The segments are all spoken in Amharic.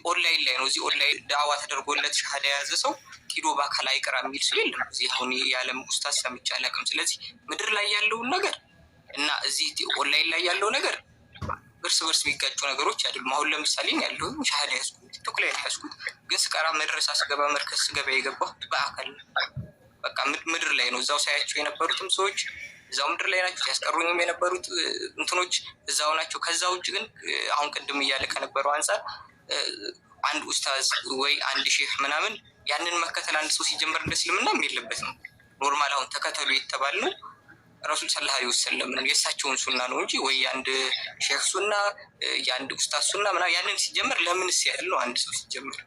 ኦንላይን ላይ ነው። እዚህ ኦንላይን ዳዋ ተደርጎለት ሻሃዳ የያዘ ሰው ሂዶ በአካል አይቀራ የሚል ሰው የለም። እዚህ አሁን የዓለም ኡስታዝ ሰምቼ አላውቅም። ስለዚህ ምድር ላይ ያለውን ነገር እና እዚህ ኦንላይን ላይ ያለው ነገር እርስ በርስ የሚጋጩ ነገሮች አይደሉም። አሁን ለምሳሌ ያለው ሻሃዳ ያዝኩት ቲክቶክ ላይ ያዝኩት፣ ግን ስቀራ መድረሳ ስገባ መርከዝ ስገባ የገባሁት በአካል በቃ ምድር ላይ ነው። እዛው ሳያቸው የነበሩትም ሰዎች እዛው ምድር ላይ ናቸው። ሲያስቀሩኝም የነበሩት እንትኖች እዛው ናቸው። ከዛ ውጭ ግን አሁን ቅድም እያለ ከነበረው አንጻር አንድ ኡስታዝ ወይ አንድ ሼህ ምናምን ያንን መከተል አንድ ሰው ሲጀመር እንደ እስልምናም የለበትም። ኖርማል አሁን ተከተሉ የተባልነው ረሱል ሰለላሁ ዐለይሂ ወሰለም ነው የእሳቸውን ሱና ነው እንጂ ወይ አንድ ሼህ ሱና የአንድ ኡስታዝ ሱና ምናምን ያንን ሲጀመር ለምንስ ያህል ነው አንድ ሰው ሲጀመር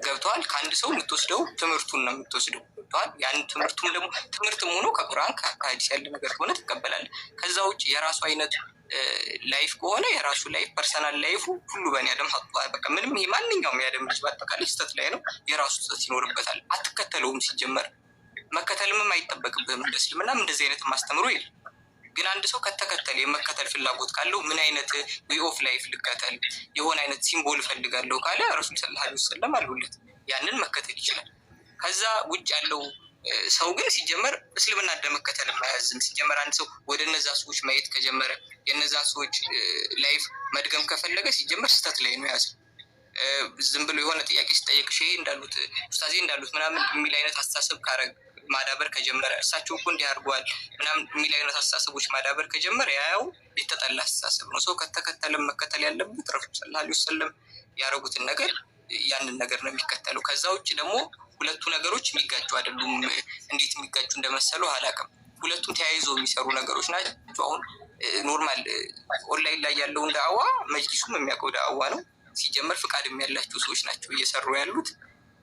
ገብተዋል። ከአንድ ሰው የምትወስደው ትምህርቱን ነው የምትወስደው ገብተዋል። ያን ትምህርቱም ደግሞ ትምህርትም ሆኖ ከቁርአን ከሐዲስ ያለ ነገር ከሆነ ትቀበላለህ። ከዛ ውጭ የራሱ አይነት ላይፍ ከሆነ የራሱ ላይፍ ፐርሰናል ላይፉ ሁሉ በእኔ አደም በቃ ምንም ይሄ ማንኛውም ያደም ልጅ በአጠቃላይ ስህተት ላይ ነው። የራሱ ስህተት ይኖርበታል። አትከተለውም። ሲጀመር መከተልምም አይጠበቅብህም። እንደ እስልምናም እንደዚህ አይነት ማስተምሮ የለም። ግን አንድ ሰው ከተከተለ የመከተል ፍላጎት ካለው ምን አይነት ዌይ ኦፍ ላይፍ ልከተል የሆነ አይነት ሲምቦል ፈልጋለሁ ካለ ረሱል ሰለላሁ ዐለይሂ ወሰለም አሉለት፣ ያንን መከተል ይችላል። ከዛ ውጭ ያለው ሰው ግን ሲጀመር እስልምና እንደመከተል የማያዝም። ሲጀመር አንድ ሰው ወደ እነዛ ሰዎች ማየት ከጀመረ የነዛ ሰዎች ላይፍ መድገም ከፈለገ ሲጀመር ስህተት ላይ ነው ያዘ። ዝም ብሎ የሆነ ጥያቄ ሲጠየቅ ሼህ እንዳሉት ኡስታዜ እንዳሉት ምናምን የሚል አይነት አስተሳሰብ ማዳበር ከጀመረ እሳቸው እኮ እንዲህ አድርገዋል ምናምን የሚል አይነት አስተሳሰቦች ማዳበር ከጀመረ ያው የተጠላ አስተሳሰብ ነው። ሰው ከተከተለም መከተል ያለበት ረሱል ሰለላሁ ዐለይሂ ወሰለም ያደረጉትን ነገር ያንን ነገር ነው የሚከተለው። ከዛ ውጭ ደግሞ ሁለቱ ነገሮች የሚጋጩ አይደሉም። እንዴት የሚጋጩ እንደመሰሉ አላውቅም። ሁለቱም ተያይዘው የሚሰሩ ነገሮች ናቸው። አሁን ኖርማል ኦንላይን ላይ ያለውን ዳዕዋ መጅሊሱም የሚያውቀው ዳዕዋ ነው። ሲጀመር ፍቃድም ያላቸው ሰዎች ናቸው እየሰሩ ያሉት።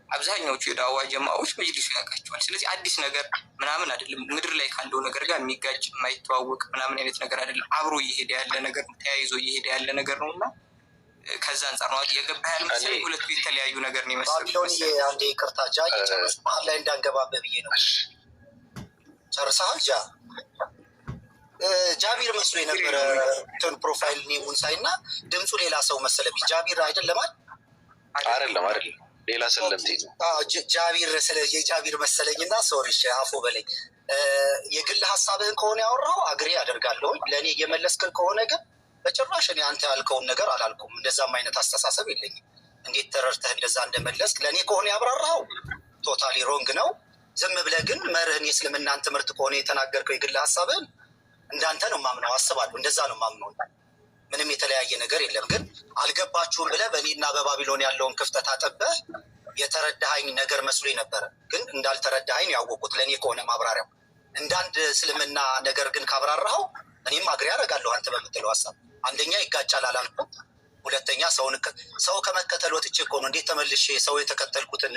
አብዛኛዎቹ የዳዕዋ ጀማዎች መጅሊሱ ያውቃቸዋል። ስለዚህ አዲስ ነገር ምናምን አይደለም። ምድር ላይ ካለው ነገር ጋር የሚጋጭ የማይተዋወቅ ምናምን አይነት ነገር አይደለም። አብሮ እየሄደ ያለ ነገር ነው። ተያይዞ እየሄደ ያለ ነገር ነው እና ከዛ አንጻር ነው የገባ ያል መሰለኝ። ሁለቱ የተለያዩ ነገር ነው ይመስላል። አንዴ ይቅርታ ጃ የጨረስ መሀል ላይ እንዳንገባበ ብዬ ነው። ጨርሰሃል? ጃቢር መስሎ የነበረ ትን ፕሮፋይል ኔሙን ሳይ እና ድምፁ ሌላ ሰው መሰለብኝ። ጃቢር አይደለም አይደለም ሌላ ሰለምቴ ጃቢር የጃቢር መሰለኝ እና ሶሪ አፎ በለኝ። የግል ሀሳብህን ከሆነ ያወራው አግሬ አደርጋለሁ። ለእኔ እየመለስክን ከሆነ ግን በጭራሽ እኔ አንተ ያልከውን ነገር አላልኩም። እንደዛም አይነት አስተሳሰብ የለኝም። እንዴት ተረድተህ እንደዛ እንደመለስክ ለእኔ ከሆነ ያብራራው ቶታሊ ሮንግ ነው። ዝም ብለህ ግን መርህን የእስልምናን ትምህርት ከሆነ የተናገርከው የግል ሀሳብህን እንዳንተ ነው ማምነው፣ አስባለሁ። እንደዛ ነው ማምነው። ምንም የተለያየ ነገር የለም። ግን አልገባችሁም ብለህ በእኔና በባቢሎን ያለውን ክፍተት አጠበህ የተረዳኸኝ ነገር መስሎኝ ነበረ። ግን እንዳልተረዳኸኝ ያወቁት ለእኔ ከሆነ ማብራሪያው እንዳንድ እስልምና ነገር ግን ካብራራኸው እኔም አግሬ አደርጋለሁ አንተ በምትለው ሀሳብ። አንደኛ ይጋጫል አላልኩም። ሁለተኛ ሰው ከመከተል ወጥቼ እኮ ነው እንዴት ተመልሼ ሰው የተከተልኩትን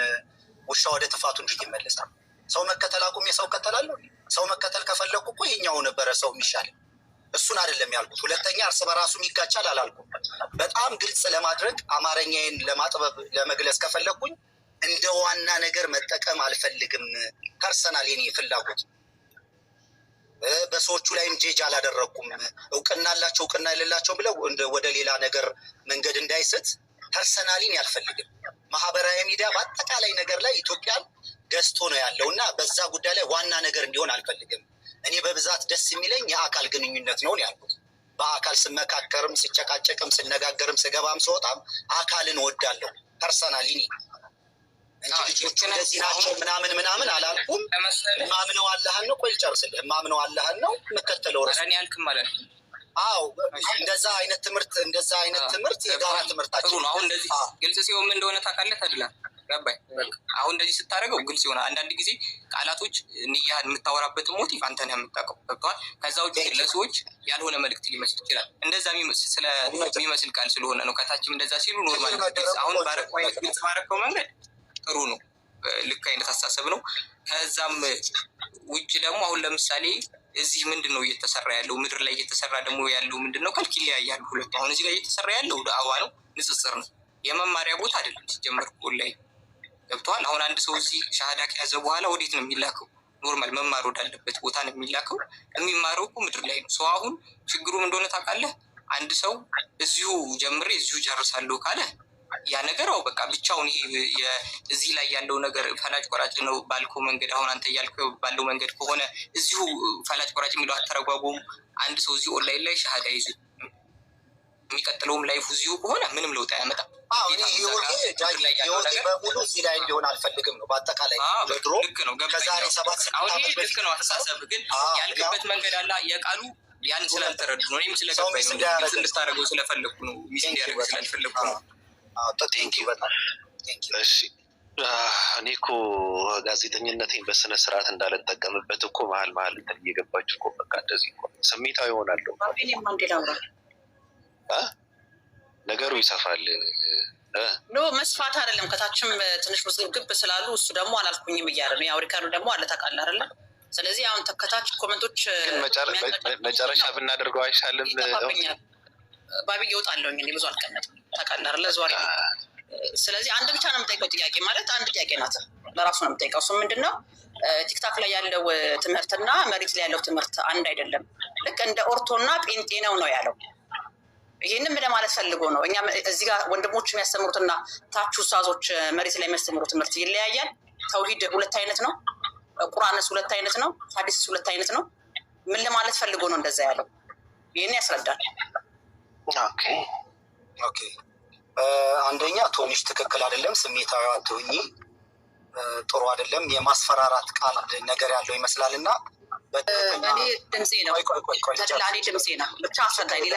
ውሻ ወደ ጥፋቱ እንዴት ይመለሳል? ሰው መከተል አቁሜ ሰው እከተላለሁ? ሰው መከተል ከፈለኩ እኮ ይሄኛው ነበረ ሰው የሚሻል። እሱን አይደለም ያልኩት። ሁለተኛ እርስ በራሱ ይጋጫል አላልኩም። በጣም ግልጽ ለማድረግ አማርኛዬን ለማጥበብ ለመግለጽ ከፈለኩኝ እንደ ዋና ነገር መጠቀም አልፈልግም። ፐርሰናል የኔ ፍላጎት በሰዎቹ ላይም ጄጅ አላደረኩም። እውቅና አላቸው እውቅና የሌላቸው ብለው ወደ ሌላ ነገር መንገድ እንዳይስት ፐርሰናሊን ያልፈልግም። ማህበራዊ ሚዲያ በአጠቃላይ ነገር ላይ ኢትዮጵያን ገዝቶ ነው ያለው እና በዛ ጉዳይ ላይ ዋና ነገር እንዲሆን አልፈልግም። እኔ በብዛት ደስ የሚለኝ የአካል ግንኙነት ነው ያልኩት። በአካል ስመካከርም ስጨቃጨቅም ስነጋገርም ስገባም ስወጣም አካልን ወዳለሁ ፐርሰናሊኒ እንጂ ልጆቹ እንደዚህ ናቸው ምናምን አላልኩም። ማምነው አላህን ነው። ቆይ ልጨርስልህ። ማምነው አላህን ነው የምከተለው ረሱል ያልክም ማለት ነው። አዎ እንደዛ አይነት ትምህርት የጋራ ትምህርታችን ነው። አሁን እንደዚህ ግልጽ ሲሆን ምን እንደሆነ ታውቃለህ አይደል? ገባኝ። አሁን እንደዚህ ስታደርገው ግልጽ ይሆናል። አንዳንድ ጊዜ ቃላቶች ንያህን የምታወራበት ሞቲቭ አንተ ነህ የምታውቀው። ገብቶሃል? ከዛ ውጭ ለሰዎች ያልሆነ መልዕክት ሊመስል ይችላል። እንደዛ ስለሚመስል ቃል ስለሆነ ነው። ከታችም እንደዛ ሲሉ ኖርማል። አሁን ባረከው አይነት ግልጽ ባረከው መንገድ ጥሩ ነው። ልክ አይነት አስተሳሰብ ነው። ከዛም ውጭ ደግሞ አሁን ለምሳሌ እዚህ ምንድን ነው እየተሰራ ያለው? ምድር ላይ እየተሰራ ደግሞ ያለው ምንድን ነው ካልክ ይለያያሉ ሁለቱ። አሁን እዚህ ጋር እየተሰራ ያለው ዳዕዋ ነው፣ ንጽጽር ነው። የመማሪያ ቦታ አይደለም ሲጀመር ላይ ገብተዋል። አሁን አንድ ሰው እዚህ ሻሃዳ ከያዘ በኋላ ወዴት ነው የሚላከው? ኖርማል መማር ወዳለበት ቦታ ነው የሚላከው። የሚማረው እኮ ምድር ላይ ነው። ሰው አሁን ችግሩ እንደሆነ ታውቃለህ? አንድ ሰው እዚሁ ጀምሬ እዚሁ ጨርሳለሁ ካለ ያ ነገር አው በቃ ብቻውን ይሄ እዚህ ላይ ያለው ነገር ፈላጭ ቆራጭ ነው ባልከው መንገድ አሁን አንተ ያልከው ባለው መንገድ ከሆነ እዚሁ ፈላጭ ቆራጭ የሚለው አተረጓጎም አንድ ሰው እዚህ ኦንላይን ላይ ሻሃዳ ይዞ የሚቀጥለውም ላይፉ እዚሁ ከሆነ ምንም ለውጥ አያመጣም። በሙሉ እዚህ ላይ እንዲሆን አልፈልግም ነው በአጠቃላይ ድሮ ልክ ነው ከዛሬ 7 አሁን ይሄ ልክ ነው አስተሳሰብ ግን ያልክበት መንገድ አለ የቃሉ ያን ስላልተረዱ ነው እኔም ስለገባኝ ነው ግልጽ እንድታደርገው ስለፈለኩ ነው ሚስ እንዲያደርግ ስለፈለኩ ነው። እሺ እኔ እኮ ጋዜጠኝነቴን በስነ ስርዓት እንዳልጠቀምበት እኮ መሀል እየገባችሁ እኮ በቃ እንደዚህ እኮ ስሜታዊ ይሆናለሁ። ነገሩ ይሰፋል። ኖ መስፋት አይደለም ከታችም ትንሽ ውዝግብ ስላሉ እሱ ደግሞ አላልኩኝም እያለ ነው የአውሪካኑ ደግሞ አለ ታውቃለህ አይደለ? ስለዚህ አሁን ከታች ኮመንቶች መጨረሻ ብናደርገው አይሻልም? ባቢ እወጣለሁኝ እኔ ብዙ አልቀመጥም ታውቃለህ አይደለ? ዘዋሪ ስለዚህ አንድ ብቻ ነው የምጠይቀው ጥያቄ ማለት አንድ ጥያቄ ናት ለራሱ ነው የምጠይቀው። እሱ ምንድነው ቲክታክ ላይ ያለው ትምህርትና መሬት ላይ ያለው ትምህርት አንድ አይደለም። ልክ እንደ ኦርቶና ጴንጤ ነው ያለው። ይህንም ለማለት ፈልጎ ነው። እኛ እዚህ ጋር ወንድሞች የሚያስተምሩትና ታች ኡስታዞች መሬት ላይ የሚያስተምሩት ትምህርት ይለያያል። ተውሂድ 2 አይነት ነው። ቁርአንስ 2 አይነት ነው። ሐዲስስ 2 አይነት ነው። ምን ለማለት ፈልጎ ነው እንደዛ ያለው? ይህን ያስረዳል። ኦኬ አንደኛ ቶኒሽ ትክክል አይደለም። ስሜታዊ አትሁኚ፣ ጥሩ አይደለም። የማስፈራራት ቃል ነገር ያለው ይመስላል እና እኔ ድምፄ ነው ተድላኔ ድምፄ ነው ብቻ አስረዳ። ሌላ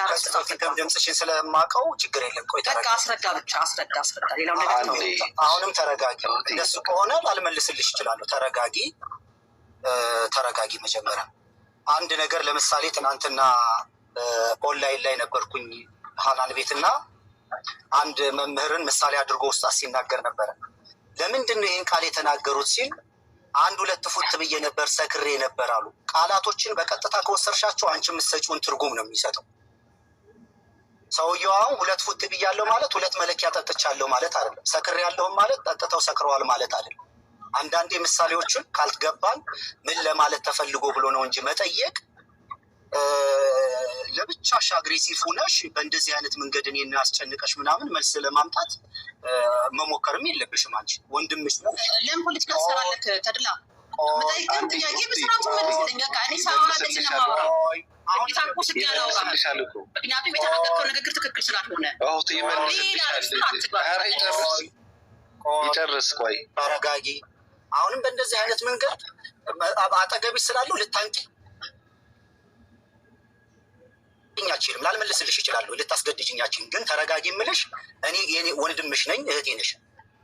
ድምፅሽን ስለማውቀው ችግር የለም። ቆይ አስረዳ ብቻ አስረዳ። ሌላው ነገር ነው። አሁንም ተረጋጊ። እንደሱ ከሆነ ላልመልስልሽ እችላለሁ። ተረጋጊ። መጀመሪያ አንድ ነገር ለምሳሌ ትናንትና ኦንላይን ላይ ነበርኩኝ ሀናን ቤትና አንድ መምህርን ምሳሌ አድርጎ ኡስታዝ ሲናገር ነበረ። ለምንድን ነው ይህን ቃል የተናገሩት ሲል 1-2 ፉት ብዬ ነበር ሰክሬ ነበር አሉ። ቃላቶችን በቀጥታ ከወሰድሻቸው አንቺ የምትሰጪውን ትርጉም ነው የሚሰጠው። ሰውየው አሁን 2 ፉት ብያለሁ ማለት 2 መለኪያ ጠጥቻለሁ ማለት አይደለም። ሰክሬ ያለሁም ማለት ጠጥተው ሰክረዋል ማለት አይደለም። አንዳንዴ ምሳሌዎችን ካልገባን ምን ለማለት ተፈልጎ ብሎ ነው እንጂ መጠየቅ ለብቻሽ አግሬሲቭ ሆነሽ በእንደዚህ አይነት መንገድ እኔን አስጨንቀሽ ምናምን መልስ ለማምጣት መሞከርም የለብሽም። አንቺ ወንድምሽ ነው። ለምን ፖለቲካ ትሰራለህ ተድላ? መጠይቅም ጥያቄ በስርዓቱ መልስልኝ። በቃ እኔ ሳወራ እንደዚህ ነው የማወራው። ጌታንኩ ስጋላው ምክንያቱም የተናገርከው ንግግር ትክክል ስላልሆነ ይጨርስ። ቆይ ተረጋጊ። አሁንም በእንደዚህ አይነት መንገድ አጠገቢሽ ስላለው ልታንቂ ኛችንም ላልመልስልሽ ይችላሉ። ልታስገድጅኛችን ግን ተረጋጊ የምልሽ እኔ ወንድምሽ ነኝ፣ እህቴ ነሽ።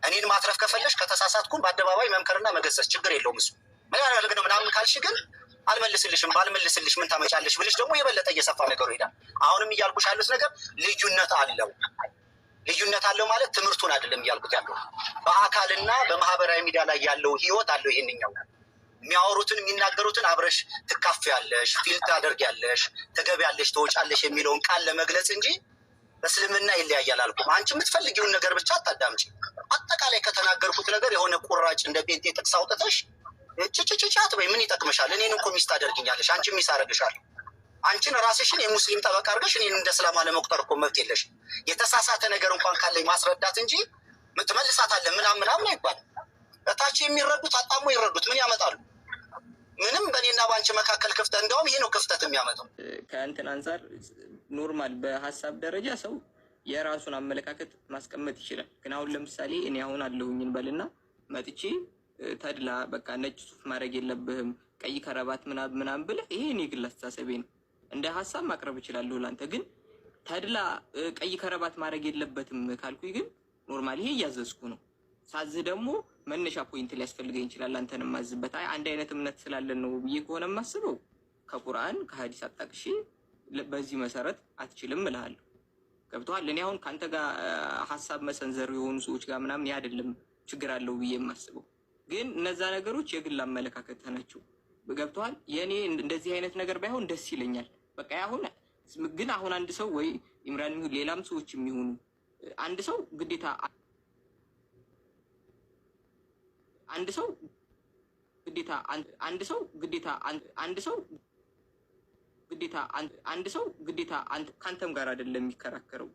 እኔን ማትረፍ ከፈለሽ ከተሳሳትኩም በአደባባይ መምከርና መገሰጽ ችግር የለውም። እሱ ምን ያደርግ ነው ምናምን ካልሽ ግን አልመልስልሽም። ባልመልስልሽ ምን ታመጫለሽ ብልሽ ደግሞ የበለጠ እየሰፋ ነገሩ ይሄዳል። አሁንም እያልኩሽ ያሉት ነገር ልዩነት አለው ማለት ትምህርቱን አይደለም እያልኩት ያለው በአካልና በማህበራዊ ሚዲያ ላይ ያለው ህይወት አለው። ይሄንኛው የሚያወሩትን የሚናገሩትን አብረሽ ትካፊያለሽ፣ ፊል ታደርጊያለሽ፣ ትገቢያለሽ፣ ትወጫለሽ የሚለውን ቃል ለመግለጽ እንጂ በእስልምና ይለያያል አልኩም። አንቺ የምትፈልጊውን ነገር ብቻ አታዳምጪ። አጠቃላይ ከተናገርኩት ነገር የሆነ ቁራጭ እንደ ጴንጤ ጥቅስ አውጥተሽ ጭጭጭጫት ወይ ምን ይጠቅምሻል? እኔን እኮ ሚስት ታደርጊኛለሽ፣ አንቺ ሚስት አደርግሻለሁ። አንቺን ራስሽን የሙስሊም ጠበቃ አድርገሽ እኔን እንደ እስላም አለመቁጠር እኮ መብት የለሽ። የተሳሳተ ነገር እንኳን ካለኝ ማስረዳት እንጂ ትመልሳታለህ ምናምን አይባልም። እታች የሚረዱት አጣሞ ይረዱት ምን ያመጣሉ? ምንም በእኔና በአንቺ መካከል ክፍተት፣ እንደውም ይሄ ነው ክፍተት የሚያመጣው። ከእንትን አንጻር ኖርማል በሀሳብ ደረጃ ሰው የራሱን አመለካከት ማስቀመጥ ይችላል። ግን አሁን ለምሳሌ እኔ አሁን አለሁኝን በልና መጥቼ ተድላ በቃ ነጭ ሱፍ ማድረግ የለብህም ቀይ ከረባት ምናምን ብለህ ይሄ እኔ ግል አስተሳሰቤ ነው። እንደ ሀሳብ ማቅረብ እችላለሁ ላንተ። ግን ተድላ ቀይ ከረባት ማድረግ የለበትም ካልኩኝ ግን ኖርማል ይሄ እያዘዝኩ ነው። ሳዝህ ደግሞ መነሻ ፖይንት ሊያስፈልገኝ ይችላል አንተን ማዝበት። አይ አንድ አይነት እምነት ስላለን ነው ብዬ ከሆነ የማስበው ከቁርአን ከሀዲስ አጣቅሼ በዚህ መሰረት አትችልም እልሃለሁ። ገብቶሃል? እኔ አሁን ከአንተ ጋር ሀሳብ መሰንዘር የሆኑ ሰዎች ጋር ምናምን አይደለም ችግር አለው ብዬ የማስበው። ግን እነዛ ነገሮች የግል አመለካከት ናቸው። ገብቶሃል? የእኔ እንደዚህ አይነት ነገር ባይሆን ደስ ይለኛል። በቃ ግን አሁን አንድ ሰው ወይ ኢምራን የሚሆን ሌላም ሰዎች የሚሆኑ አንድ ሰው ግዴታ ካንተም ጋር አይደለም የሚከራከረው።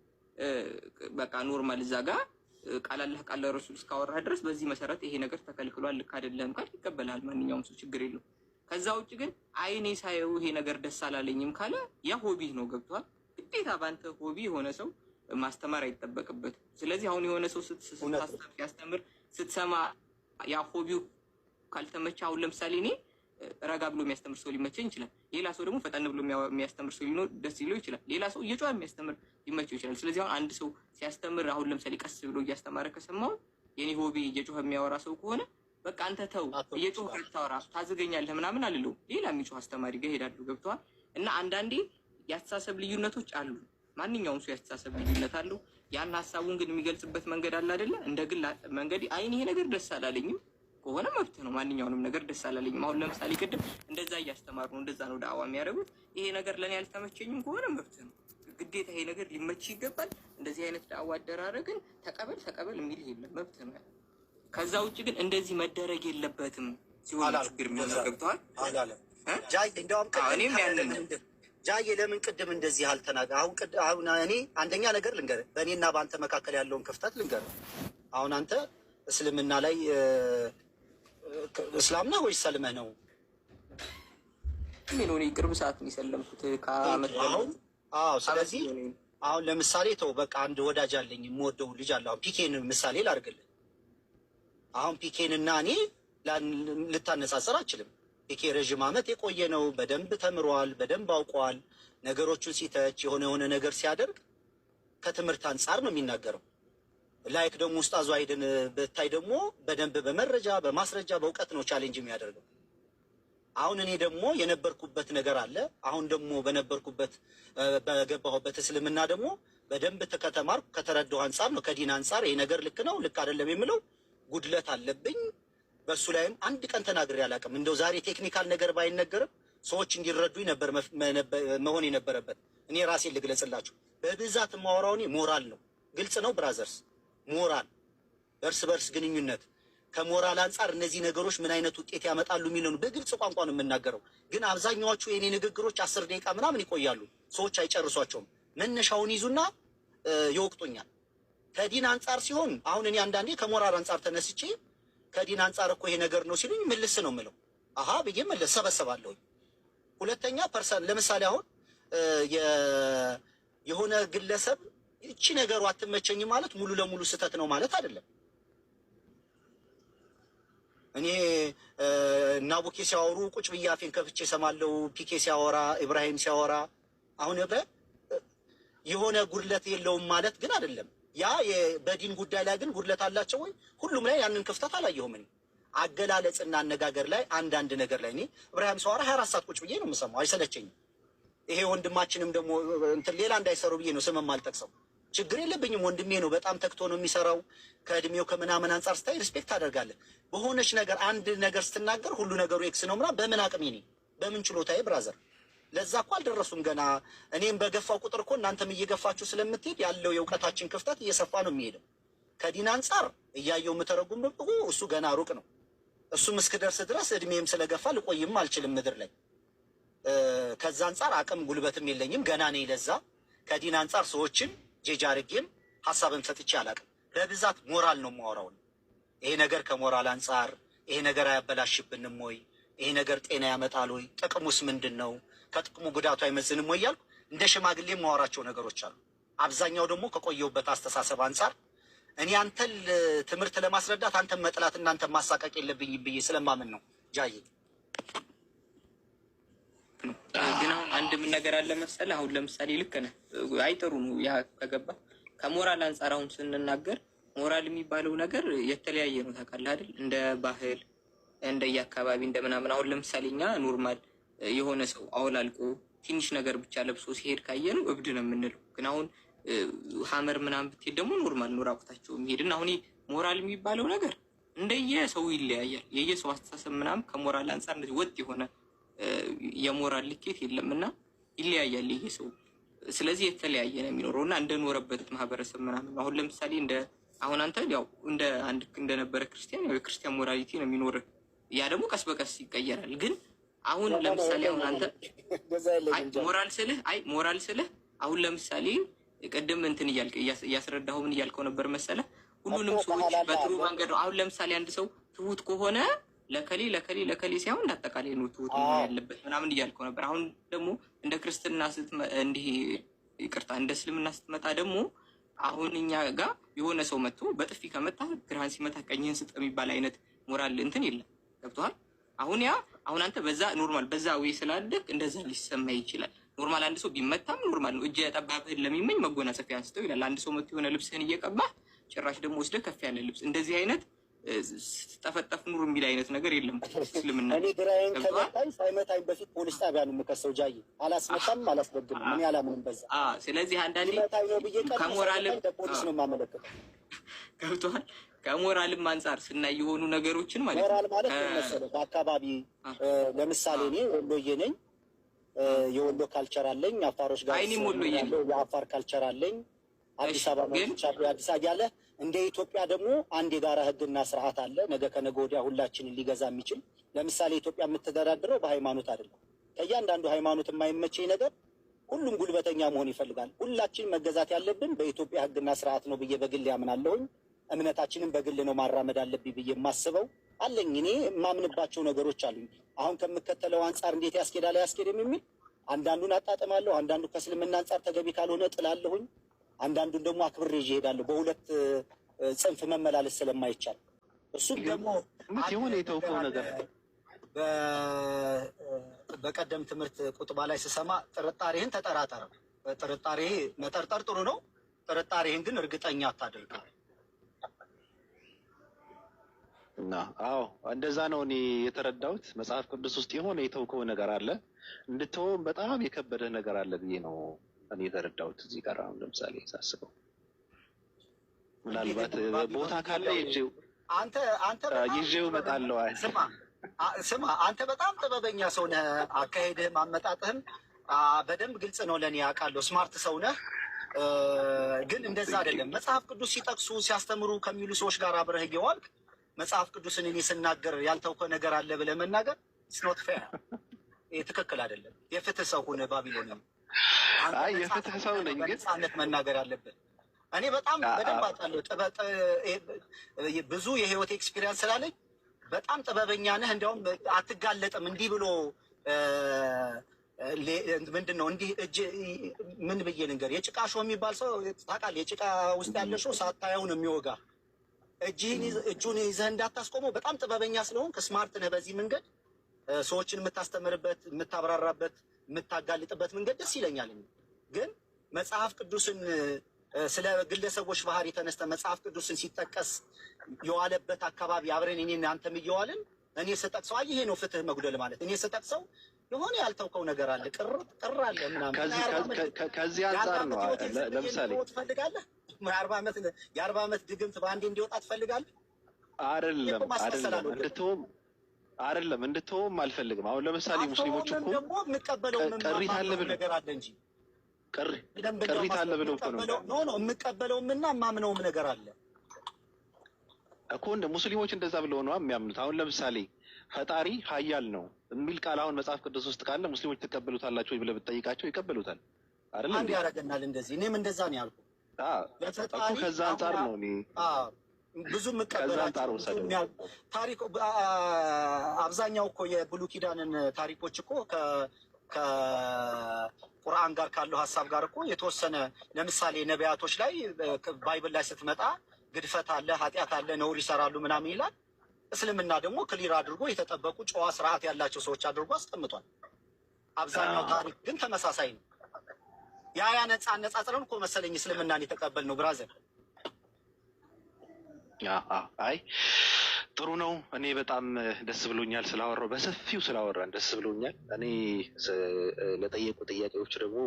በቃ ኖርማል እዛ ጋር ቃል አላህ ቃል ረሱል እስካወራህ ድረስ በዚህ መሰረት ይሄ ነገር ተከልክሏል፣ ልክ አይደለም ካል ይቀበላል ማንኛውም ሰው ችግር የለው። ከዛ ውጭ ግን አይኔ ሳየው ይሄ ነገር ደስ አላለኝም ካለ ያ ሆቢ ነው። ገብቷል። ግዴታ ባንተ ሆቢ የሆነ ሰው ማስተማር አይጠበቅበትም። ስለዚህ አሁን የሆነ ሰው ሲያስተምር ስትሰማ ያ ሆቢው ካልተመቸ፣ አሁን ለምሳሌ እኔ ረጋ ብሎ የሚያስተምር ሰው ሊመቸኝ ይችላል። ሌላ ሰው ደግሞ ፈጠን ብሎ የሚያስተምር ሰው ደስ ሊለው ይችላል። ሌላ ሰው እየጮኸ የሚያስተምር ሊመቸው ይችላል። ስለዚህ አሁን አንድ ሰው ሲያስተምር አሁን ለምሳሌ ቀስ ብሎ እያስተማረ ከሰማው የኔ ሆቢ እየጮኸ የሚያወራ ሰው ከሆነ በቃ አንተ ተው እየጮኸ ካልታወራ ታዝገኛለህ ምናምን አልለውም። ሌላ የሚጮህ አስተማሪ ጋር ሄዳለሁ። ገብተዋል። እና አንዳንዴ የአስተሳሰብ ልዩነቶች አሉ። ማንኛውም ሰው የአስተሳሰብ ልዩነት አለው። ያን ሀሳቡን ግን የሚገልጽበት መንገድ አለ አይደለ? እንደ ግል መንገድ አይን ይሄ ነገር ደስ አላለኝም ከሆነ መብት ነው። ማንኛውንም ነገር ደስ አላለኝም። አሁን ለምሳሌ ቅድም እንደዛ እያስተማሩ ነው፣ እንደዛ ነው ዳዋ የሚያደርጉት። ይሄ ነገር ለእኔ አልተመቸኝም ከሆነ መብት ነው። ግዴታ ይሄ ነገር ሊመች ይገባል። እንደዚህ አይነት ዳዋ አደራረግን ተቀበል የሚል የለም፣ መብት ነው። ከዛ ውጭ ግን እንደዚህ መደረግ የለበትም ሲሆን ችግር የሚሆነው ገብተዋል። ጃይ እንደውም እኔም ያንን ጃዬ ለምን ቅድም እንደዚህ አልተናገ አሁን እኔ አንደኛ ነገር ልንገርህ፣ በእኔና በአንተ መካከል ያለውን ክፍተት ልንገርህ። አሁን አንተ እስልምና ላይ እስላም ነህ ወይስ ሰልመህ ነው? ምን ሆነ? ቅርብ ሰዓት ነው የሰለምኩት ከአመት አሁን። አዎ፣ ስለዚህ አሁን ለምሳሌ ተው በቃ አንድ ወዳጅ አለኝ የምወደው ልጅ አለ። አሁን ፒኬን ምሳሌ ላድርግልህ። አሁን ፒኬን እና እኔ ልታነጻጽር አችልም። ፒኬ ረዥም ዓመት የቆየ ነው። በደንብ ተምሯል፣ በደንብ አውቀዋል። ነገሮቹን ሲተች የሆነ ነገር ሲያደርግ ከትምህርት አንጻር ነው የሚናገረው። ላይክ ደግሞ ኡስታዝ ዋሂድን ብታይ ደግሞ በደንብ በመረጃ በማስረጃ በእውቀት ነው ቻሌንጅ የሚያደርገው። አሁን እኔ ደግሞ የነበርኩበት ነገር አለ። አሁን ደግሞ በገባሁበት እስልምና ደግሞ በደንብ ከተማርኩ ከተረዳሁ አንጻር ነው ከዲን አንጻር ይሄ ነገር ልክ ነው ልክ አይደለም የምለው ጉድለት አለብኝ። በሱ ላይም አንድ ቀን ተናግሬ አላውቅም። እንደው ዛሬ ቴክኒካል ነገር ባይነገርም ሰዎች እንዲረዱኝ ነበር መሆን የነበረበት። እኔ ራሴን ልግለጽላችሁ። በብዛት የማወራው እኔ ሞራል ነው። ግልጽ ነው ብራዘርስ፣ ሞራል፣ እርስ በርስ ግንኙነት ከሞራል አንጻር እነዚህ ነገሮች ምን አይነት ውጤት ያመጣሉ የሚለው በግልጽ ቋንቋ ነው የምናገረው። ግን አብዛኛዎቹ የኔ ንግግሮች 10 ደቂቃ ምናምን ይቆያሉ። ሰዎች አይጨርሷቸውም። መነሻውን ይዙና ይወቅጡኛል። ከዲን አንጻር ሲሆን አሁን እኔ አንዳንዴ ከሞራል አንጻር ተነስቼ ከዲን አንጻር እኮ ይሄ ነገር ነው ሲሉኝ ምልስ ነው የምለው። አሃ ብዬ መለስ ሰበሰባለሁ። ሁለተኛ ፐርሰን ለምሳሌ አሁን የሆነ ግለሰብ እቺ ነገሩ አትመቸኝ ማለት ሙሉ ለሙሉ ስህተት ነው ማለት አይደለም። እኔ እና ቡኬ ሲያወሩ ቁጭ ብዬ አፌን ከፍቼ እሰማለሁ። ፒኬ ሲያወራ፣ ኢብራሂም ሲያወራ፣ አሁን የሆነ ጉድለት የለውም ማለት ግን አይደለም። ያ በዲን ጉዳይ ላይ ግን ጉድለት አላቸው ወይ? ሁሉም ላይ ያንን ክፍተት አላየሁም። እኔ አገላለጽና አነጋገር ላይ አንዳንድ ነገር ላይ እኔ ኢብራሂም ሲያወራ 24 ሰዓት ቁጭ ብዬ ነው የምሰማው፣ አይሰለቸኝም። ይሄ ወንድማችንም ደግሞ እንትን ሌላ እንዳይሰሩ ብዬ ነው ስምም አልጠቅሰው። ችግር የለብኝም፣ ወንድሜ ነው፣ በጣም ተክቶ ነው የሚሰራው። ከእድሜው ከምናምን አንጻር ስታይ ሪስፔክት አደርጋለህ። በሆነች ነገር አንድ ነገር ስትናገር ሁሉ ነገሩ ኤክስ ነው ምናምን በምን አቅሜ እኔ በምን ችሎታዬ? ብራዘር ለዛ እኮ አልደረሱም ገና። እኔም በገፋው ቁጥር እኮ እናንተም እየገፋችሁ ስለምትሄድ ያለው የእውቀታችን ክፍተት እየሰፋ ነው የሚሄደው። ከዲን አንጻር እያየው የምተረጉም እሱ ገና ሩቅ ነው። እሱም እስክደርስ ድረስ እድሜም ስለገፋ ልቆይም አልችልም ምድር ላይ። ከዛ አንጻር አቅም ጉልበትም የለኝም ገና ነኝ። ለዛ ከዲን አንጻር ሰዎችን ጄጃ አድርጌም ሀሳብን ሰጥቼ አላውቅም። በብዛት ሞራል ነው የማወራው። ይሄ ነገር ከሞራል አንጻር ይሄ ነገር አያበላሽብንም ወይ? ይሄ ነገር ጤና ያመጣል ወይ? ጥቅሙስ ምንድን ነው? ከጥቅሙ ጉዳቱ አይመዝንም ወይ እያልኩ እንደ ሽማግሌ የማወራቸው ነገሮች አሉ። አብዛኛው ደግሞ ከቆየሁበት አስተሳሰብ አንጻር እኔ አንተን ትምህርት ለማስረዳት አንተን መጥላት እናንተን ማሳቀቅ የለብኝ ብዬ ስለማምን ነው። ጃዬ ግን አሁን አንድ ምን ነገር አለ መሰለህ። አሁን ለምሳሌ ልክ ነህ፣ አይጠሩ ነው ያ ከገባ ከሞራል አንጻር አሁን ስንናገር ሞራል የሚባለው ነገር የተለያየ ነው ታውቃለህ አይደል? እንደ ባህል እንደየአካባቢ እንደምናምን። አሁን ለምሳሌ እኛ ኖርማል የሆነ ሰው አውላልቆ ትንሽ ነገር ብቻ ለብሶ ሲሄድ ካየነው እብድ ነው የምንለው። ግን አሁን ሀመር ምናምን ብትሄድ ደግሞ ኖርማል ነው ራቁታቸው የሚሄድና አሁን ሞራል የሚባለው ነገር እንደየሰው ይለያያል። የየሰው አስተሳሰብ ምናምን ከሞራል አንጻር እንደዚህ ወጥ የሆነ የሞራል ልኬት የለም እና ይለያያል የየሰው። ስለዚህ የተለያየ ነው የሚኖረው እና እንደኖረበት ማህበረሰብ ምናምን። አሁን ለምሳሌ አሁን አንተ ያው እንደነበረ ክርስቲያን ያው የክርስቲያን ሞራሊቲ ነው የሚኖር። ያ ደግሞ ቀስ በቀስ ይቀየራል። ግን አሁን ለምሳሌ አሁን አንተ ሞራል ስልህ አሁን ለምሳሌ ቅድም እንትን እያስረዳኸው ምን እያልከው ነበር መሰለህ? ሁሉንም ሰዎች በጥሩ መንገድ ነው። አሁን ለምሳሌ አንድ ሰው ትሁት ከሆነ ለከሌ ለከሌ ለከሌ ሳይሆን እንዳጠቃላይ ነው ትሁት መሆን ያለበት ምናምን እያልከው ነበር። አሁን ደግሞ እንደ ክርስትና እንዲህ ይቅርታ፣ እንደ እስልምና ስትመጣ ደግሞ አሁን እኛ ጋር የሆነ ሰው መጥቶ በጥፊ ከመጣ ግራህን ሲመታ ቀኝህን ስጥ የሚባል አይነት ሞራል እንትን የለም። ገብቶሃል? አሁን አሁን አንተ በዛ ኖርማል በዛ ወይ ስላደግ እንደዛ ሊሰማ ይችላል። ኖርማል አንድ ሰው ቢመታም ኖርማል ነው። እጅ ጠባብህን ለሚመኝ መጎናጸፊያ አንስተው ይላል። አንድ ሰው መጥቶ የሆነ ልብስህን እየቀባህ ጭራሽ ደግሞ ወስደህ ከፍ ያለ ልብስ እንደዚህ አይነት ስትጠፈጠፍ ኑር የሚል አይነት ነገር የለም እስልምና። እኔ ግራዬን ከመታኝ ሳይመታኝ በፊት ፖሊስ ጣቢያ ነው የምከሰው። ጃዬ አላስመታም አላስደግም እኔ አላምንም በዛ። ስለዚህ አንዳንዴ ነው ብዬ ከሞራልም ፖሊስ ነው የማመለክተው። ገብቶሃል? ከሞራልም አንጻር ስናይ የሆኑ ነገሮችን ማለት ነው። ሞራል ማለት ነው መሰለህ በአካባቢ ለምሳሌ እኔ ወሎዬ ነኝ፣ የወሎ ካልቸር አለኝ። አፋሮች ጋር የአፋር ካልቸር አለኝ። አዲስ አበባ አዲስ አበባ ያለ እንደ ኢትዮጵያ ደግሞ አንድ የጋራ ሕግና ስርዓት አለ። ነገ ከነገ ወዲያ ሁላችንን ሊገዛ የሚችል ለምሳሌ ኢትዮጵያ የምትተዳድረው በሃይማኖት አይደለም። ከእያንዳንዱ ሃይማኖት የማይመቸኝ ነገር ሁሉም ጉልበተኛ መሆን ይፈልጋል። ሁላችን መገዛት ያለብን በኢትዮጵያ ሕግና ስርዓት ነው ብዬ በግል ያምናለሁኝ። እምነታችንን በግል ነው ማራመድ አለብኝ ብዬ የማስበው አለኝ። እኔ የማምንባቸው ነገሮች አሉኝ። አሁን ከምከተለው አንጻር እንዴት ያስኬዳል አያስኬድም የሚል አንዳንዱን አጣጥማለሁ። አንዳንዱ ከእስልምና አንጻር ተገቢ ካልሆነ ጥላለሁኝ። አንዳንዱን ደግሞ አክብሬ ይሄዳለሁ። በሁለት ጽንፍ መመላለስ ስለማይቻል እሱም ደግሞ የሆነ የተውከው ነገር በቀደም ትምህርት ቁጥባ ላይ ስሰማ ጥርጣሬህን ተጠራጠረ። ጥርጣሬ መጠርጠር ጥሩ ነው። ጥርጣሬህን ግን እርግጠኛ አታደርገው። እና አዎ እንደዛ ነው እኔ የተረዳሁት። መጽሐፍ ቅዱስ ውስጥ የሆነ የተውከው ነገር አለ፣ እንድትወውም በጣም የከበደ ነገር አለ ብዬ ነው እኔ የተረዳሁት። እዚህ ጋር አሁን ለምሳሌ ሳስበው ምናልባት ቦታ ካለ ይዤው እመጣለሁ። ስማ አንተ በጣም ጥበበኛ ሰው ነህ። አካሄድህም አመጣጥህም በደንብ ግልጽ ነው ለእኔ ያውቃለሁ። ስማርት ሰው ነህ። ግን እንደዛ አይደለም። መጽሐፍ ቅዱስ ሲጠቅሱ ሲያስተምሩ ከሚሉ ሰዎች ጋር አብረህ እየዋልክ መጽሐፍ ቅዱስን እኔ ስናገር ያልተውከው ነገር አለ ብለህ መናገር ስኖት ፌር፣ ትክክል አይደለም። የፍትህ ሰው ሆነ ባቢሎን የፍትህ ሰው ነኝ፣ ግን ነፃነት መናገር አለብን። እኔ በጣም በደንብ አውቃለሁ። ብዙ የህይወት ኤክስፒሪየንስ ስላለኝ በጣም ጥበበኛ ነህ። እንዲያውም አትጋለጥም። እንዲህ ብሎ ምንድን ነው እንዲህ እጅ ምን ብዬ ልንገር፣ የጭቃ ሾህ የሚባል ሰው ታውቃለህ? የጭቃ ውስጥ ያለ ሾህ ሳታየው ነው የሚወጋ። እጁን ይዘህ እንዳታስቆመው። በጣም ጥበበኛ ስለሆንክ ስማርት ነህ። በዚህ መንገድ ሰዎችን የምታስተምርበት፣ የምታብራራበት፣ የምታጋልጥበት መንገድ ደስ ይለኛል። ግን መጽሐፍ ቅዱስን ስለ ግለሰቦች ባህሪ የተነስተ መጽሐፍ ቅዱስን ሲጠቀስ የዋለበት አካባቢ አብረን እኔ አንተም እየዋልን እኔ ስጠቅሰው ይሄ ነው ፍትህ መጉደል ማለት። እኔ ስጠቅሰው የሆነ ያልተውከው ነገር አለ፣ ቅር አለ ምናምን። ከዚህ አንጻር ነው ለምሳሌ ትፈልጋለህ የ40 ዓመት ድግምት በአንዴ እንዲወጣ ትፈልጋለህ? አይደለም እንድትተውም አልፈልግም። አሁን ለምሳሌ ሙስሊሞች እኮ ደግሞ የምቀበለው ቅሪት አለ ብለው ነገር አለ እንጂ ቅሪት አለ ብለው እኮ ነው የምቀበለውም እና የማምነውም ነገር አለ እኮ። እንደ ሙስሊሞች እንደዛ ብለው ነው የሚያምኑት። አሁን ለምሳሌ ፈጣሪ ኃያል ነው የሚል ቃል አሁን መጽሐፍ ቅዱስ ውስጥ ካለ ሙስሊሞች ትቀበሉታላችሁ ወይ ብለህ ብትጠይቃቸው ይቀበሉታል አይደል? አንድ ያደርገናል እንደዚህ። እኔም እንደዛ ነው ያልኩት። እኮ ከዛ አንጻር ነው እኔ ብዙ የምቀበላቸው ታሪክ። አብዛኛው እኮ የብሉይ ኪዳንን ታሪኮች እኮ ከቁርአን ጋር ካለው ሀሳብ ጋር እኮ የተወሰነ ለምሳሌ ነቢያቶች ላይ ባይብል ላይ ስትመጣ ግድፈት አለ፣ ኃጢአት አለ፣ ነውር ይሰራሉ ምናምን ይላል። እስልምና ደግሞ ክሊር አድርጎ የተጠበቁ ጨዋ ስርዓት ያላቸው ሰዎች አድርጎ አስቀምጧል። አብዛኛው ታሪክ ግን ተመሳሳይ ነው። ያ ነፃ አነጻጽረን እኮ መሰለኝ እስልምናን የተቀበልነው ብራዘር። አይ ጥሩ ነው። እኔ በጣም ደስ ብሎኛል ስላወራው፣ በሰፊው ስላወራን ደስ ብሎኛል። እኔ ለጠየቁ ጥያቄዎች ደግሞ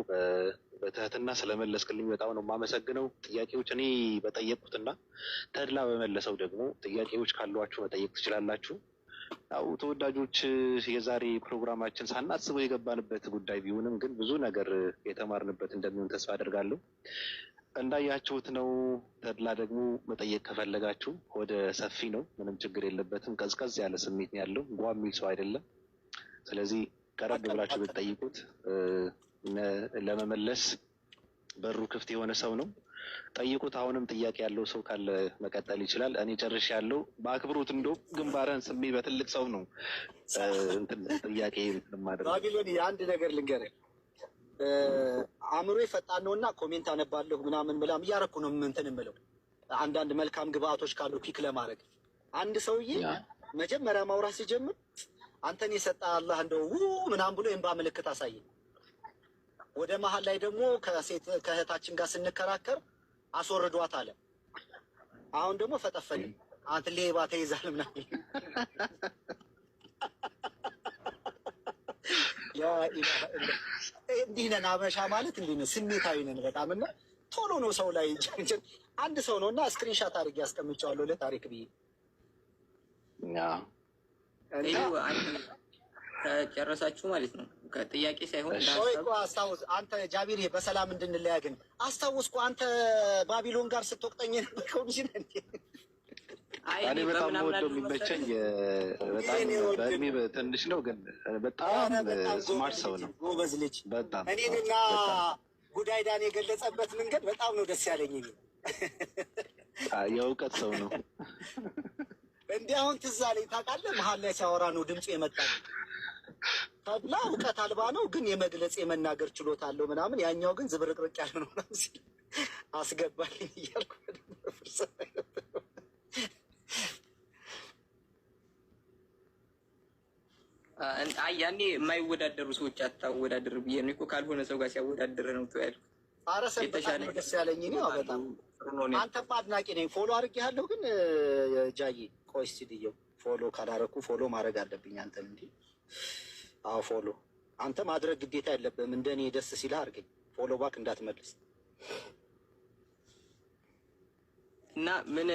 በትህትና ስለመለስክልኝ በጣም ነው የማመሰግነው። ጥያቄዎች እኔ በጠየቁትና ተድላ በመለሰው ደግሞ ጥያቄዎች ካሏችሁ መጠየቅ ትችላላችሁ። ያው ተወዳጆች፣ የዛሬ ፕሮግራማችን ሳናስበው የገባንበት ጉዳይ ቢሆንም ግን ብዙ ነገር የተማርንበት እንደሚሆን ተስፋ አደርጋለሁ። እንዳያችሁት ነው። ተድላ ደግሞ መጠየቅ ከፈለጋችሁ ወደ ሰፊ ነው፣ ምንም ችግር የለበትም። ቀዝቀዝ ያለ ስሜት ያለው ጓ የሚል ሰው አይደለም። ስለዚህ ቀረብ ብላችሁ ብትጠይቁት ለመመለስ በሩ ክፍት የሆነ ሰው ነው። ጠይቁት። አሁንም ጥያቄ ያለው ሰው ካለ መቀጠል ይችላል። እኔ ጨርሻለሁ። በአክብሮት እንደው ግንባረን ስሜ በትልቅ ሰው ነው ጥያቄ ማድረግ። ባቢሎን የአንድ ነገር ልንገርህ፣ አእምሮ ፈጣን ነውና ኮሜንት አነባለሁ ምናምን ምናምን እያረኩ ነው እንትን የምለው አንዳንድ መልካም ግብአቶች ካሉ ፒክ ለማድረግ አንድ ሰውዬ መጀመሪያ ማውራት ሲጀምር አንተን የሰጠ አላህ እንደው ምናምን ብሎ የእንባ ምልክት አሳየ። ወደ መሀል ላይ ደግሞ ከእህታችን ጋር ስንከራከር አስወርዷት አለ። አሁን ደግሞ ፈጠፈኝ አንተ ሌባ ተይዛል ምናምን። እንዲህ ነን አበሻ ማለት እንዲህ ነው። ስሜታዊ ነን በጣም እና ቶሎ ነው ሰው ላይ አንድ ሰው ነው እና ስክሪንሻት አድርጌ ያስቀምጨዋለሁ ለታሪክ ብዬ ጨረሳችሁ ማለት ነው። ከጥያቄ ሳይሆን አስታውስ። አንተ ጃቢር በሰላም እንድንለያ ግን አስታውስኩ። አንተ ባቢሎን ጋር ስትወቅጠኝ የነበርከው ልጅ ነህ እንዴ? እኔ በጣም ወደው የሚመቸኝ በጣም በእድሜ ትንሽ ነው፣ ግን በጣም ስማርት ሰው ነው። ጎበዝ ልጅ በጣም እኔንና ጉዳይዳን የገለጸበት መንገድ በጣም ነው ደስ ያለኝ። የእውቀት ሰው ነው። እንዲህ አሁን ትዝ አለኝ ታውቃለህ፣ መሀል ላይ ሲያወራ ነው ድምፁ የመጣ ተብላ እውቀት አልባ ነው ግን የመግለጽ የመናገር ችሎታ አለው ምናምን፣ ያኛው ግን ዝብርቅርቅ ያለ ነው ምናምን ሲል አስገባልኝ እያልኩ ያኔ የማይወዳደሩ ሰዎች አታወዳደር ብዬ ነው እኮ። ካልሆነ ሰው ጋር ሲያወዳደር ነው ያልኩት። ኧረ በጣም ደስ ያለኝ እኔ በጣም አንተማ አድናቂ ነኝ። ፎሎ አድርጌሃለሁ ግን ጃዬ ቆይ እስኪ ልየው። ፎሎ ካላረኩ ፎሎ ማድረግ አለብኝ አንተን እንዲ። አዎ ፎሎ አንተ ማድረግ ግዴታ የለብህም። እንደኔ ደስ ሲልህ አድርገኝ። ፎሎ ባክ እንዳትመልስ እና ምን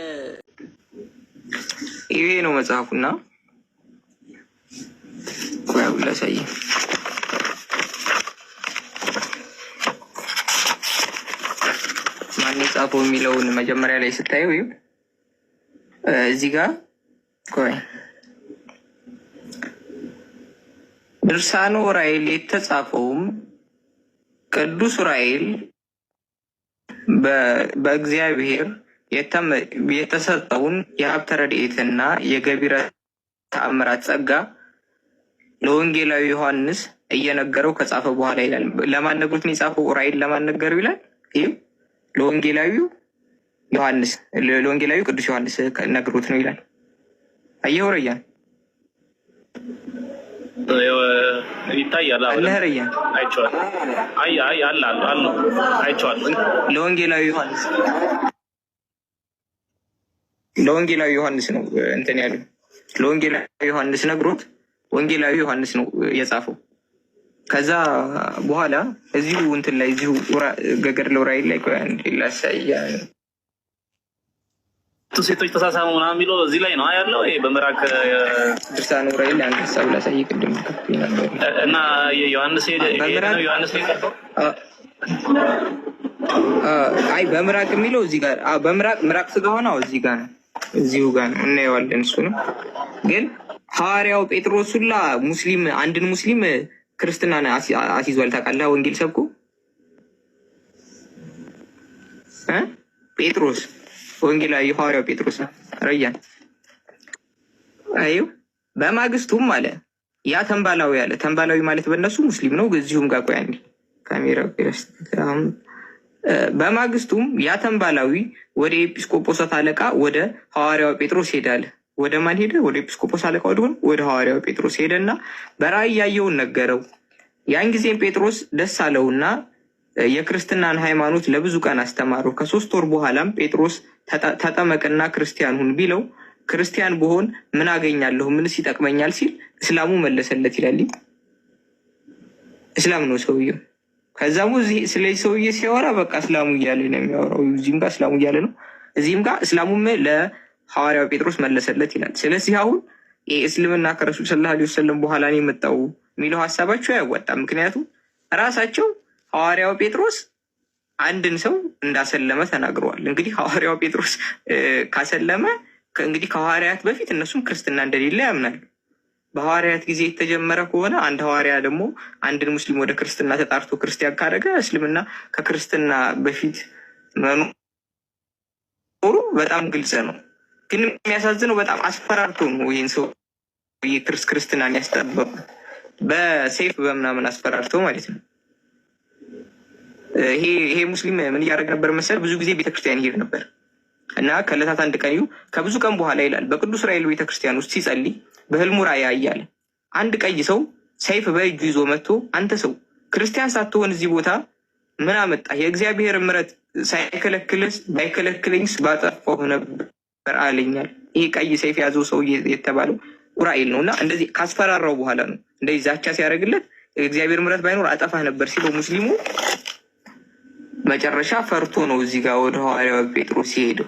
ይሄ ነው መጽሐፉና ቆይ ላሳይ። ማን የጻፈው የሚለውን መጀመሪያ ላይ ስታየው እዚህ ጋር ቆይ ድርሳኑ ዑራኤል የተጻፈውም ቅዱስ ዑራኤል በእግዚአብሔር የተሰጠውን የሀብተ ረድኤትና የገቢረ ተአምራት ጸጋ ለወንጌላዊ ዮሐንስ እየነገረው ከጻፈ በኋላ ይላል። ለማን ነግሮት ነው የጻፈው? ዑራኤል ለማን ነገረው ይላል? ይህ ለወንጌላዊው ዮሐንስ፣ ለወንጌላዊው ቅዱስ ዮሐንስ ነግሮት ነው ይላል። አየኸው ረያን ይታያል። ረያን አይቼዋለሁ። አይቼዋለሁ። ለወንጌላዊ ዮሐንስ ነው እንትን ያለው። ለወንጌላዊ ዮሐንስ ነግሮት ወንጌላዊ ዮሐንስ ነው የጻፈው። ከዛ በኋላ እዚሁ እንትን ላይ እዚሁ ገገድለ ዑራኤል ላይ ላሳያ ሴቶች ተሳሳሙ ምናምን የሚለው እዚህ ላይ ነው ያለው። ይሄ በምራቅ ድርሳነ ዑራኤል አንድ ሀሳብ ላሳይ ቅድም ነበር እና የዮሐንስ ዮሐንስ አይ በምራቅ የሚለው እዚህ ጋር ምራቅ ስጋ ሆነ እዚህ ጋር ነው፣ እዚሁ ጋር ነው እናየዋለን። እሱንም ግን ሐዋርያው ጴጥሮስ ሁላ ሙስሊም አንድን ሙስሊም ክርስትናን አስይዟል። ታውቃለህ? ወንጌል ሰብኩ ጴጥሮስ ወንጌላዊ ሐዋርያው ጴጥሮስ ነው። ረያን አዩ በማግስቱም አለ ያ ተንባላዊ አለ። ተንባላዊ ማለት በእነሱ ሙስሊም ነው። እዚሁም ጋር ቆይ አንዴ ካሜራ በማግስቱም ያ ተንባላዊ ወደ ኤጲስቆጶሳት አለቃ ወደ ሐዋርያው ጴጥሮስ ሄዳለ። ወደ ማን ሄደ? ወደ ኤጲስቆጶስ አለቃ ወደ ሐዋርያው ጴጥሮስ ሄደና በራእይ ያየውን ነገረው። ያን ጊዜም ጴጥሮስ ደስ አለውና የክርስትናን ሃይማኖት ለብዙ ቀን አስተማረው። ከ3 ወር በኋላም ጴጥሮስ ተጠመቅና ክርስቲያን ሁን ቢለው ክርስቲያን ብሆን ምን አገኛለሁ? ምንስ ይጠቅመኛል? ሲል እስላሙ መለሰለት ይላል። እስላም ነው ሰውየው። ከዛም ስለዚህ ሰውዬ ሲያወራ በቃ እስላሙ እያለ ነው የሚያወራው። እዚህም ጋር እስላሙ እያለ ነው፣ እዚህም ጋር እስላሙም ለሐዋርያው ጴጥሮስ መለሰለት ይላል። ስለዚህ አሁን እስልምና ከረሱል ሰለላሁ ዐለይሂ ወሰለም በኋላ ነው የመጣው የሚለው ሀሳባቸው አያዋጣም። ምክንያቱም ራሳቸው ሐዋርያው ጴጥሮስ አንድን ሰው እንዳሰለመ ተናግረዋል። እንግዲህ ሐዋርያው ጴጥሮስ ካሰለመ እንግዲህ ከሐዋርያት በፊት እነሱም ክርስትና እንደሌለ ያምናሉ። በሐዋርያት ጊዜ የተጀመረ ከሆነ አንድ ሐዋርያ ደግሞ አንድን ሙስሊም ወደ ክርስትና ተጣርቶ ክርስቲያን ካደረገ እስልምና ከክርስትና በፊት መኖሩ በጣም ግልጽ ነው። ግን የሚያሳዝነው በጣም አስፈራርቶ ነው ይህን ሰው ክርስትናን ያስጠበቁ በሴፍ በምናምን አስፈራርቶ ማለት ነው። ይሄ ሙስሊም ምን እያደረገ ነበር መሰል? ብዙ ጊዜ ቤተክርስቲያን ይሄድ ነበር እና ከዕለታት አንድ ቀን ከብዙ ቀን በኋላ ይላል በቅዱስ ራኤል ቤተክርስቲያን ውስጥ ሲጸልይ በህልሙ ራእይ እያለ አንድ ቀይ ሰው ሰይፍ በእጁ ይዞ መጥቶ አንተ ሰው ክርስቲያን ሳትሆን እዚህ ቦታ ምን አመጣ? የእግዚአብሔር ምሕረት ባይከለክለኝስ ባጠፋሁ ነበር አለኛል። ይሄ ቀይ ሰይፍ የያዘው ሰው የተባለው ኡራኤል ነው እና እንደዚህ ካስፈራራው በኋላ ነው እንደዚህ ዛቻ ሲያደርግለት እግዚአብሔር ምሕረት ባይኖር አጠፋህ ነበር ሲለው ሙስሊሙ መጨረሻ ፈርቶ ነው እዚህ ጋር ወደ ሐዋርያው ጴጥሮስ ሲሄደው።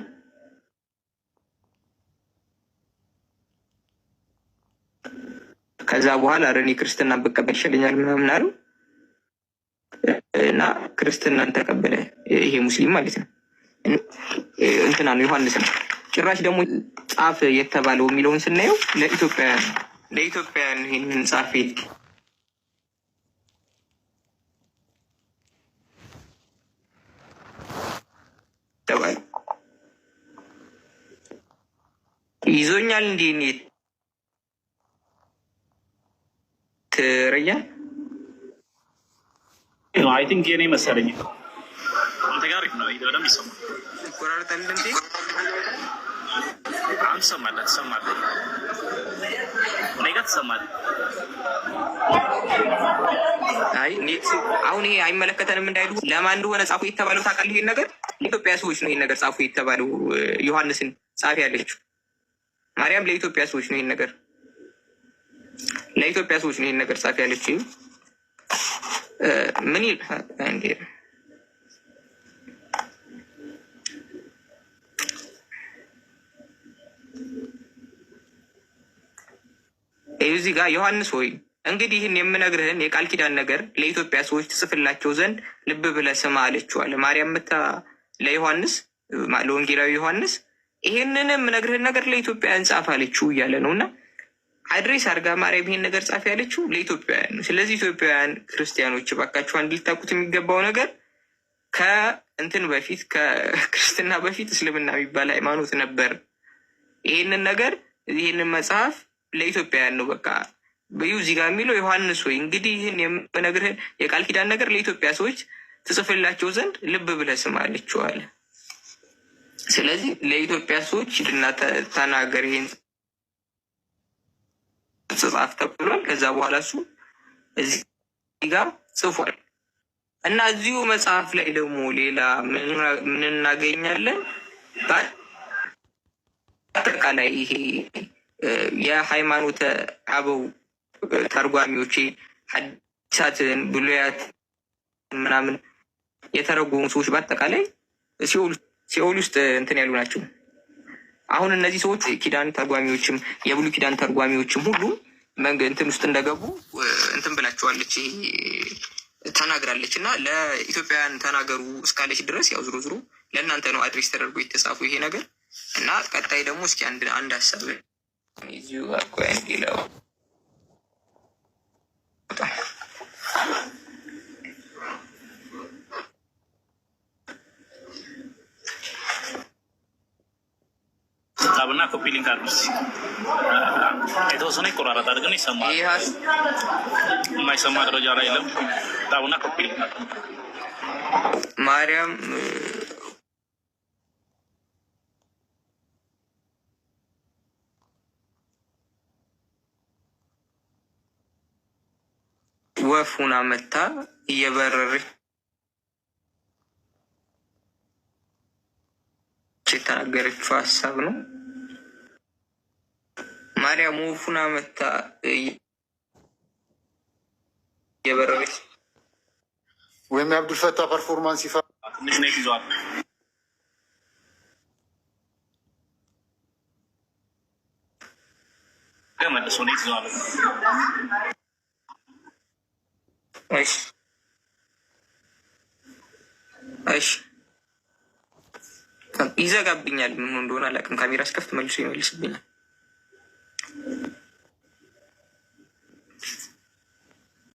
ከዛ በኋላ እኔ ክርስትና ብቀበል ይሻለኛል ምናምን አለው እና ክርስትናን ተቀበለ። ይሄ ሙስሊም ማለት ነው። እንትና ነው ዮሐንስ ነው። ጭራሽ ደግሞ ጻፍ የተባለው የሚለውን ስናየው ለኢትዮጵያውያን ይህንን ጻፍ ተባለ። ይዞኛል እንዲህ ትረያ አይ ቲንክ የኔ መሰለኝ አንተ ጋር ነው በደምብ ይሰማል። ቆራርጠን እንዴ አሁን ትሰማለህ? እኔ ጋር ትሰማለህ? አይ ኔት አሁን ይሄ አይመለከተንም እንዳይሉ ለማን እንደሆነ ጻፉ የተባለው ታውቃለህ? ይሄን ነገር ለኢትዮጵያ ሰዎች ነው ይሄን ነገር ጻፉ የተባለው። ዮሐንስን ጻፊ ያለችው ማርያም ለኢትዮጵያ ሰዎች ነው ይሄን ነገር ለኢትዮጵያ ሰዎች ነው ይሄን ነገር ጻፊ ያለችው። ምን ይልሃል እንዴ? እዚህ ጋር ዮሐንስ ሆይ እንግዲህ ይህን የምነግርህን የቃል ኪዳን ነገር ለኢትዮጵያ ሰዎች ትጽፍላቸው ዘንድ ልብ ብለህ ስማ አለችዋል። ማርያም ምታ ለዮሐንስ ለወንጌላዊ ዮሐንስ ይሄንን የምነግርህን ነገር ለኢትዮጵያውያን ጻፍ አለችው እያለ ነው እና አድሬስ አድርጋ ማርያም ይሄን ነገር ጻፍ ያለችው ለኢትዮጵያውያን ነው። ስለዚህ ኢትዮጵያውያን ክርስቲያኖች እባካችሁ አንድ ልታውቁት የሚገባው ነገር ከእንትን በፊት ከክርስትና በፊት እስልምና የሚባል ሃይማኖት ነበር። ይህንን መጽሐፍ ለኢትዮጵያውያን ነው በቃ በዩ እዚህ ጋር የሚለው ዮሐንስ ሆይ እንግዲህ ይህን የምነግርህን የቃል ኪዳን ነገር ለኢትዮጵያ ሰዎች ትጽፍላቸው ዘንድ ልብ ብለህ ስማ አለችዋል። ስለዚህ ለኢትዮጵያ ሰዎች ሂድና ተናገር ይሄን ጽጻፍ ተብሏል። ከዛ በኋላ እሱ እዚህ ጋር ጽፏል እና እዚሁ መጽሐፍ ላይ ደግሞ ሌላ ምን እናገኛለን? በአጠቃላይ ይሄ የሃይማኖተ አበው ተርጓሚዎች ሐዲሳትን ብሉያት ምናምን የተረጎሙ ሰዎች በአጠቃላይ ሲኦል ውስጥ እንትን ያሉ ናቸው። አሁን እነዚህ ሰዎች ኪዳን ተርጓሚዎችም የብሉይ ኪዳን ተርጓሚዎችም ሁሉ እንትን ውስጥ እንደገቡ እንትን ብላቸዋለች ተናግራለች። እና ለኢትዮጵያውያን ተናገሩ እስካለች ድረስ ያው ዝሮ ዝሮ ለእናንተ ነው አድሬስ ተደርጎ የተጻፉ ይሄ ነገር እና ቀጣይ ደግሞ እስኪ አንድ ሀሳብ እዚሁ እንዲለው ታብና ኮፒ ሊንክ አድርጉ። የተወሰነ ይቆራረጣል ግን ይሰማል። የማይሰማ ደረጃ ላይ የለም። ታብና ኮፒ ሊንክ አድርጉ። ማርያም ወፉን አመታ እየበረረች የተናገረችው ሀሳብ ነው። ማርያም ወፉን አመታ እየበረረች ወይም የአብዱልፈታ ፐርፎርማንስ ይፋ ትንሽ ነው ይዟል። መልሶ ነው ይዟል። እሺ ይዘጋብኛል። ምን እንደሆነ አላውቅም። ካሜራ ስከፍት መልሶ ይመልስብኛል።